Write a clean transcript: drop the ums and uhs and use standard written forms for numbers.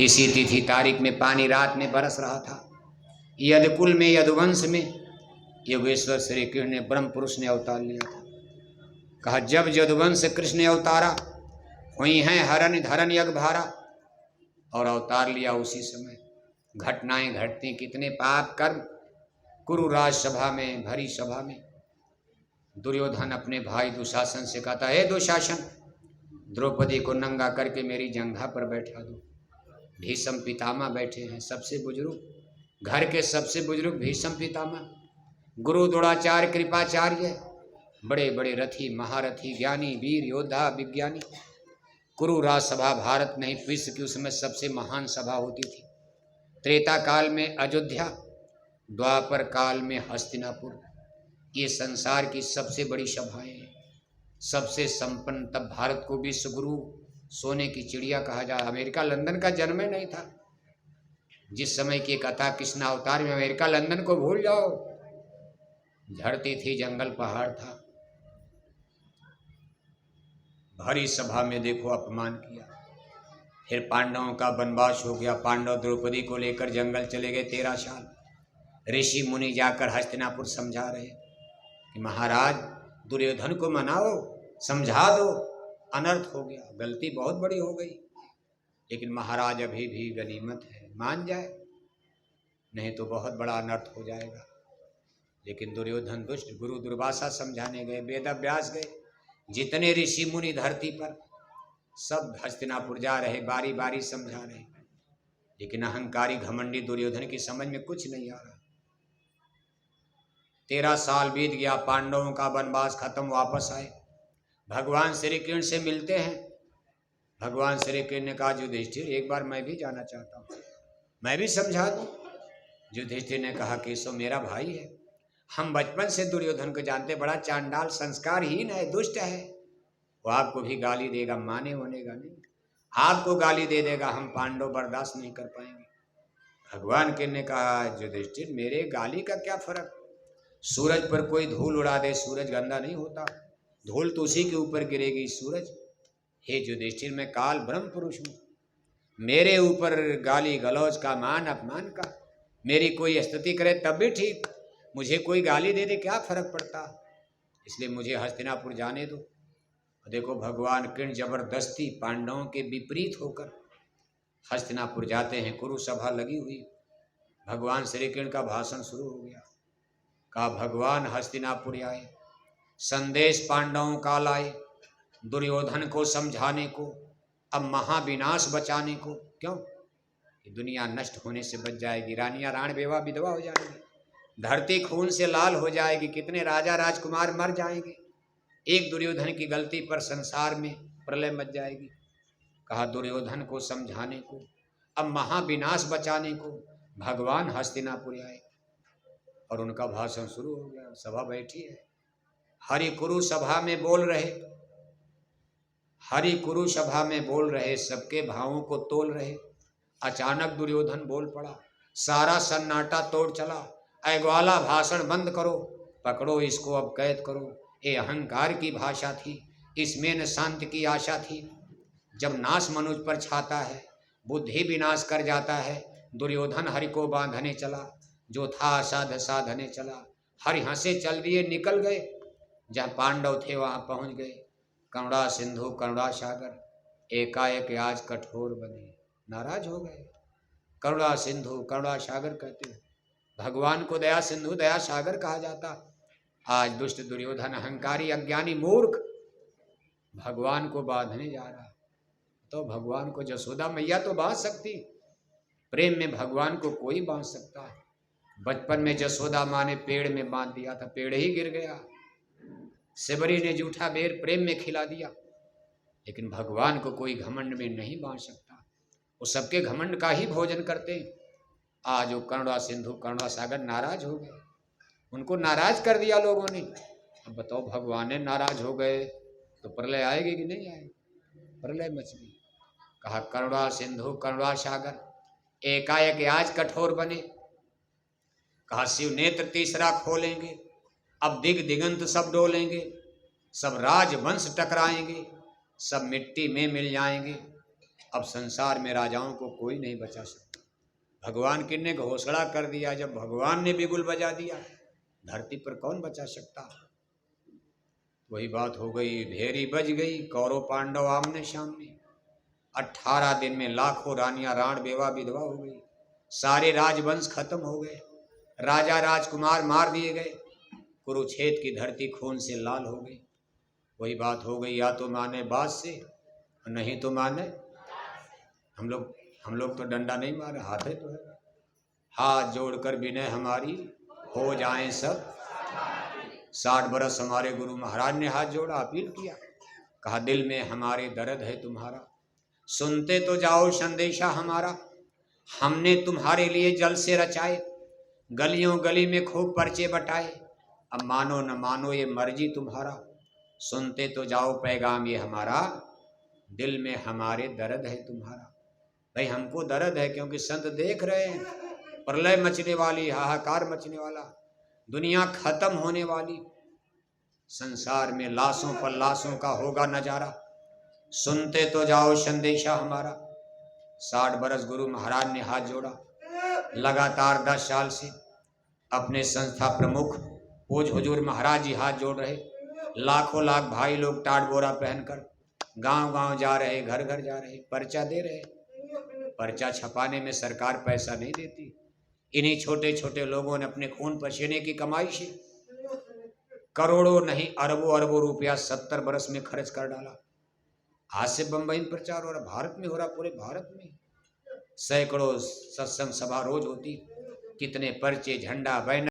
इसी तिथि तारीख में पानी रात में बरस रहा था। यदकुल में यदुवंश में योगेश्वर श्री कृष्ण ने ब्रह्म पुरुष ने अवतार लिया था। कहा जब यदुवंश कृष्ण ने अवतारा हुई हैं हरण धरन यज्ञ भारा, और अवतार लिया उसी समय घटनाएं घटती। कितने पाप कर्म कुरु राज सभा में, भरी सभा में दुर्योधन अपने भाई दुशासन से कहता है, दुशासन द्रौपदी को नंगा करके मेरी जंघा पर बैठा दो। भीष्म पितामह बैठे हैं, सबसे बुजुर्ग, घर के सबसे बुजुर्ग भीष्म पितामह, गुरु द्रोणाचार्य कृपाचार्य, बड़े बड़े रथी महारथी ज्ञानी वीर योद्धा विज्ञानी। कुरु राजसभा भारत नहीं विश्व की उस समय सबसे महान सभा होती थी। त्रेता काल में अयोध्या, द्वापर काल में हस्तिनापुर, ये संसार की सबसे बड़ी सभाएं हैं, सबसे संपन्न। तब भारत को विश्व गुरु सोने की चिड़िया कहा जाए। अमेरिका लंदन का जन्म ही नहीं था। जिस समय की कथा कृष्ण अवतार में, अमेरिका लंदन को भूल जाओ, धरती थी, जंगल पहाड़ था। भरी सभा में देखो अपमान किया। फिर पांडवों का वनवास हो गया। पांडव द्रौपदी को लेकर जंगल चले गए 13 साल। ऋषि मुनि जाकर हस्तिनापुर समझा रहे कि महाराज दुर्योधन को मनाओ, समझा दो, अनर्थ हो गया, गलती बहुत बड़ी हो गई। लेकिन महाराज अभी भी गनीमत है, मान जाए, नहीं तो बहुत बड़ा अनर्थ हो जाएगा। लेकिन दुर्योधन दुष्ट, गुरु दुर्वासा समझाने गए, वेदव्यास गए, जितने ऋषि मुनि धरती पर सब हस्तिनापुर जा रहे, बारी बारी समझा रहे। लेकिन अहंकारी घमंडी दुर्योधन की समझ में कुछ नहीं आ रहा। 13 साल बीत गया, पांडवों का वनवास खत्म, वापस आए, भगवान श्री कृष्ण से मिलते हैं। भगवान श्री कृष्ण ने कहा युधिष्ठिर एक बार मैं भी जाना चाहता हूँ, मैं भी समझा दूँ। युधिष्ठिर ने कहा केशव मेरा भाई है, हम बचपन से दुर्योधन को जानते, बड़ा चांडाल संस्कारहीन है, दुष्ट है। वो आपको भी गाली देगा, माने होनेगा नहीं, आपको गाली दे देगा, हम पांडव बर्दाश्त नहीं कर पाएंगे। भगवान कृष्ण ने कहा युधिष्ठिर मेरे गाली का क्या फर्क, सूरज पर कोई धूल उड़ा दे, सूरज गंदा नहीं होता, धूल तो उसी के ऊपर गिरेगी। सूरज, हे युधिष्ठिर मैं काल ब्रह्म पुरुष हूँ, मेरे ऊपर गाली गलौज का, मान अपमान का, मेरी कोई स्तुति करे तब भी ठीक, मुझे कोई गाली दे दे क्या फर्क पड़ता। इसलिए मुझे हस्तिनापुर जाने दो। देखो भगवान कृष्ण जबरदस्ती पांडवों के विपरीत होकर हस्तिनापुर जाते हैं। कुरु सभा लगी हुई, भगवान श्री कृष्ण का भाषण शुरू हो गया। कहा भगवान हस्तिनापुर आए, संदेश पांडवों का लाए, दुर्योधन को समझाने को, अब महाविनाश बचाने को। क्यों? कि दुनिया नष्ट होने से बच जाएगी, रानियां राण बेवा विधवा हो जाएंगी, धरती खून से लाल हो जाएगी, कितने राजा राजकुमार मर जाएंगे, एक दुर्योधन की गलती पर संसार में प्रलय मच जाएगी। कहा दुर्योधन को समझाने को, अब महाविनाश बचाने को भगवान हस्तिनापुर आए। और उनका भाषण शुरू हो गया। सभा बैठी है, हरि कुरु सभा में बोल रहे, हरि कुरु सभा में बोल रहे, सबके भावों को तोल रहे। अचानक दुर्योधन बोल पड़ा, सारा सन्नाटा तोड़ चला। ऐ ग्वाला भाषण बंद करो, पकड़ो इसको अब कैद करो। ये अहंकार की भाषा थी, इसमें न शांति की आशा थी। जब नाश मनुष्य पर छाता है, बुद्धि विनाश कर जाता है। दुर्योधन हरि को बांधने चला, जो था असाध साधने चला। हरि हंसे चल दिए, निकल गए, जहाँ पांडव थे वहाँ पहुँच गए। करुणा सिंधु करुणा सागर, एकाएक आज कठोर बने, नाराज हो गए। करुणा सिंधु करुणा सागर कहते हैं, भगवान को दया सिंधु दया सागर कहा जाता। आज दुष्ट दुर्योधन अहंकारी अज्ञानी मूर्ख भगवान को बांधने जा रहा। तो भगवान को जसोदा मैया तो बांध सकती, प्रेम में भगवान को कोई बांध सकता है। बचपन में जसोदा माँ ने पेड़ में बांध दिया था, पेड़ ही गिर गया। सिबरी ने जूठा बेर प्रेम में खिला दिया। लेकिन भगवान को कोई घमंड में नहीं बांध सकता, वो सबके घमंड का ही भोजन करते हैं। आज वो करुणा सिंधु करुणा सागर नाराज हो गए, उनको नाराज कर दिया लोगों ने। अब बताओ भगवान ने नाराज हो गए तो प्रलय आएगी कि नहीं आएगी? प्रलय मच गई। कहा करुणा सिंधु करुणा सागर, एकाएक आज कठोर बने। कहा शिव नेत्र तीसरा खोलेंगे, अब दिग दिगंत सब डोलेंगे, सब राजवंश टकराएंगे, सब मिट्टी में मिल जाएंगे। अब संसार में राजाओं को कोई नहीं बचा सकता। भगवान किन्ने घोषणा कर दिया, जब भगवान ने बिगुल बजा दिया, धरती पर कौन बचा सकता। वही बात हो गई, भेरी बज गई, कौरव पांडव आमने सामने। 18 दिन में लाखों रानियां राण बेवा विधवा हो गई, सारे राजवंश खत्म हो गए, राजा राजकुमार मार दिए गए, कुरुक्षेत्र की धरती खून से लाल हो गई। वही बात हो गई, या तो माने बात से और नहीं तो माने। हम लोग तो डंडा नहीं मारे, हाथ है तो है। हाथ जोड़कर विनय हमारी हो जाएं सब। 60 बरस हमारे गुरु महाराज ने हाथ जोड़ा, अपील किया, कहा दिल में हमारे दर्द है तुम्हारा, सुनते तो जाओ संदेशा हमारा। हमने तुम्हारे लिए जल से रचाए, गलियों गली में खूब पर्चे बटाए। अब मानो न मानो ये मर्जी तुम्हारा, सुनते तो जाओ पैगाम ये हमारा, दिल में हमारे दर्द है तुम्हारा। भाई हमको दर्द है, क्योंकि संत देख रहे हैं प्रलय मचने वाली, हाहाकार मचने वाला, दुनिया खत्म होने वाली, संसार में लाशों पर लाशों का होगा नजारा। सुनते तो जाओ संदेशा हमारा। 60 बरस गुरु महाराज ने हाथ जोड़ा, लगातार 10 साल से अपने संस्था प्रमुख पूज हुजूर महाराज जी हाथ जोड़ रहे। लाखों लाख भाई लोग टाट बोरा पहनकर गांव गांव जा रहे, घर घर जा रहे, पर्चा दे रहे। पर्चा छपाने में सरकार पैसा नहीं देती, इन्हीं छोटे छोटे लोगों ने अपने खून पसीने की कमाई से करोड़ों नहीं अरबों अरबों रुपया 70 बरस में खर्च कर डाला। आज से बम्बई में प्रचार हो रहा, भारत में हो रहा, पूरे भारत में सैकड़ों सत्संग सभा रोज होती, कितने पर्चे, झंडा, बैनर